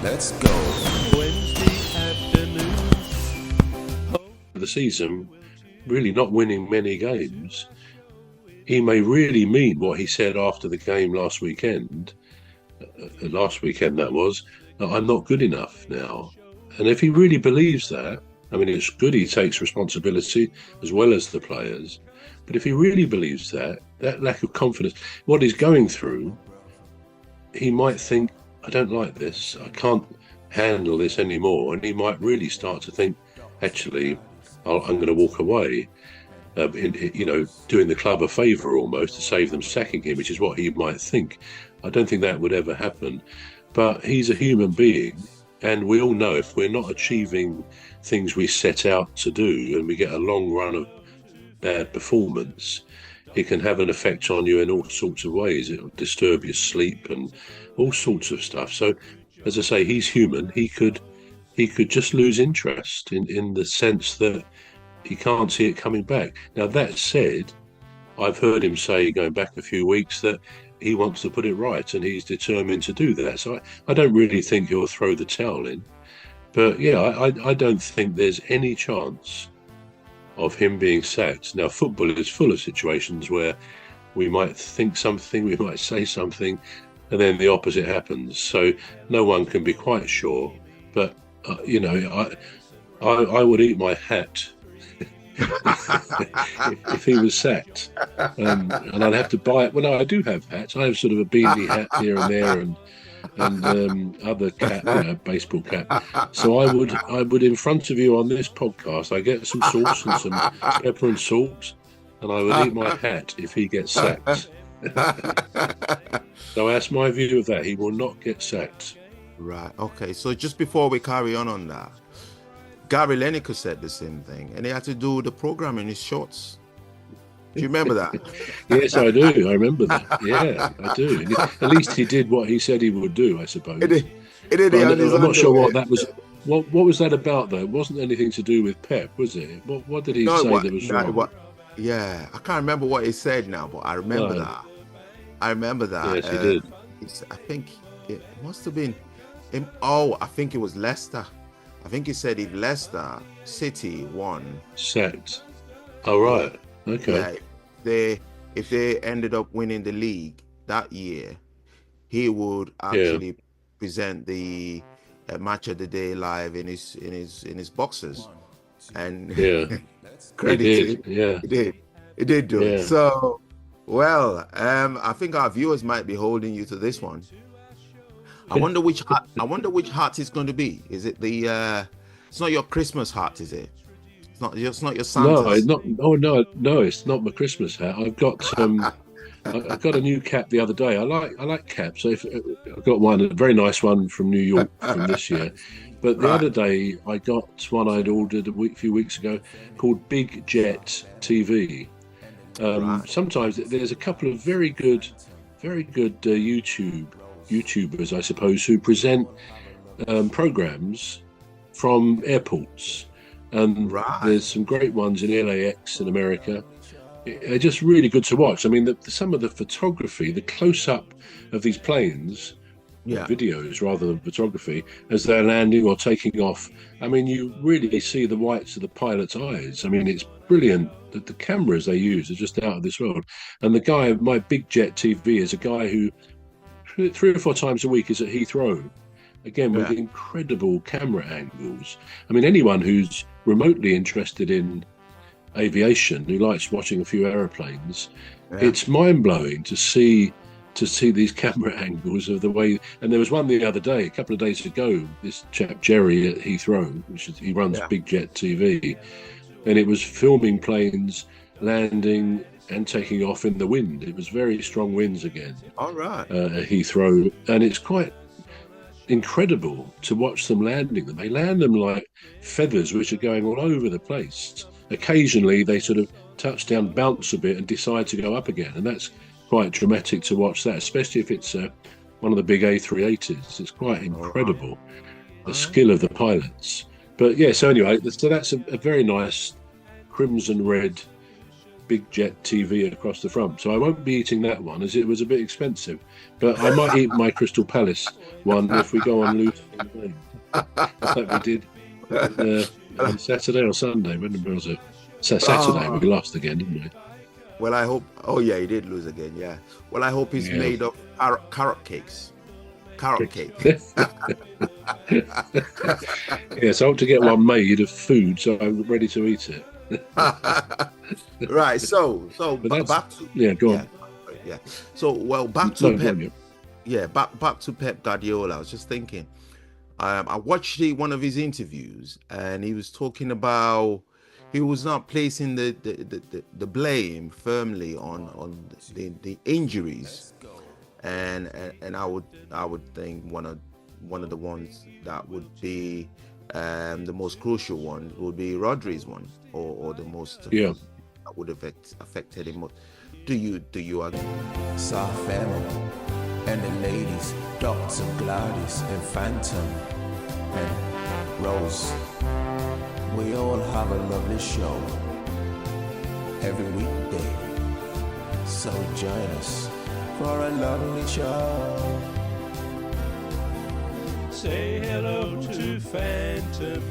Let's go. Wednesday afternoon. The season, really not winning many games, he may really mean what he said after the game last weekend that was, that I'm not good enough now. And if he really believes that, I mean, it's good he takes responsibility as well as the players, but if he really believes that lack of confidence, what he's going through, he might think, I don't like this, I can't handle this anymore, and he might really start to think, actually, I'm going to walk away, doing the club a favour almost to save them sacking him, which is what he might think. I don't think that would ever happen. But he's a human being, and we all know if we're not achieving things we set out to do and we get a long run of bad performance, it can have an effect on you in all sorts of ways. It'll disturb your sleep and all sorts of stuff. So, as I say, he's human. He could just lose interest in the sense that he can't see it coming back. Now, that said, I've heard him say, going back a few weeks, that he wants to put it right and he's determined to do that. So I don't really think he'll throw the towel in. But yeah, I don't think there's any chance of him being sacked. Now, football is full of situations where we might think something, we might say something, and then the opposite happens. So no one can be quite sure. But, I would eat my hat if he was sacked, and I'd have to buy it. Well, no, I do have hats. I have sort of a beanie hat here and there, and other cap, baseball cap. So I would in front of you on this podcast, I get some sauce and some pepper and salt, and I would eat my hat if he gets sacked. So that's my view of that. He will not get sacked. Right. Okay. So just before we carry on that, Gary Lineker said the same thing, and he had to do the program in his shorts. Do you remember that? Yes, I do. I remember that. Yeah, I do. At least he did what he said he would do, I suppose. I'm not sure what that was. What was that about, though? It wasn't anything to do with Pep, was it? What did he say that was wrong? Yeah, I can't remember what he said now, but I remember that. I remember that. Yes, he did. I think it must have been him. Oh, I think it was Leicester. I think he said if Leicester City won, sacked. Oh, right. Okay. Yeah, if they ended up winning the league that year, he would actually present the match of the day live in his boxes. And credit he did do it. So, well, I think our viewers might be holding you to this one. I wonder which hat it's going to be. Is it the? It's not your Christmas hat, is it? It's not your Santa's. No, it's not my Christmas hat. I've got I got a new cap the other day. I like caps. So I've got one, a very nice one from New York from this year. But the other day I got one I'd ordered a few weeks ago called Big Jet TV. Sometimes there's a couple of very good YouTubers, I suppose, who present programs from airports, and there's some great ones in LAX in America. They're just really good to watch. I mean, some of the photography, the close-up of these planes, videos rather than photography, as they're landing or taking off. I mean, you really see the whites of the pilot's eyes. I mean, it's brilliant. The cameras they use are just out of this world. And the guy, my Big Jet TV, is a guy who 3 or 4 times a week is at Heathrow, again with incredible camera angles. I mean, anyone who's remotely interested in aviation, who likes watching a few aeroplanes, it's mind-blowing to see these camera angles of the way. And there was one the other day, a couple of days ago, this chap Jerry at Heathrow, he runs Big Jet TV, and it was filming planes landing and taking off in the wind. It was very strong winds again. All right. At Heathrow, and it's quite incredible to watch them landing them. They land them like feathers, which are going all over the place. Occasionally, they sort of touch down, bounce a bit, and decide to go up again, and that's quite dramatic to watch that, especially if it's one of the big A380s. It's quite incredible, the skill of the pilots. But yeah, so anyway, so that's a very nice crimson red big jet TV across the front. So I won't be eating that one as it was a bit expensive. But I might eat my Crystal Palace one if we go on losing games. Like we did on Saturday or Sunday. When was it? Saturday we lost again, didn't we? Well, I hope. Oh yeah, he did lose again. Yeah. Well, I hope he's made of carrot cakes. Carrot cake. Yes, I hope to get one made of food, so I'm ready to eat it. Right. So back to go on. Yeah. So back to Pep. Yeah, back to Pep Guardiola. I was just thinking. I watched one of his interviews, and he was talking about he was not placing the blame firmly on the injuries, and I would think one of the ones that would be the most crucial one would be Rodri's one, or the most that would have affected him. Do you agree? Soft family and the ladies, Dr. Gladys and Phantom and Rose. We all have a lovely show every weekday, so join us for a lovely show. Say hello to Phantom.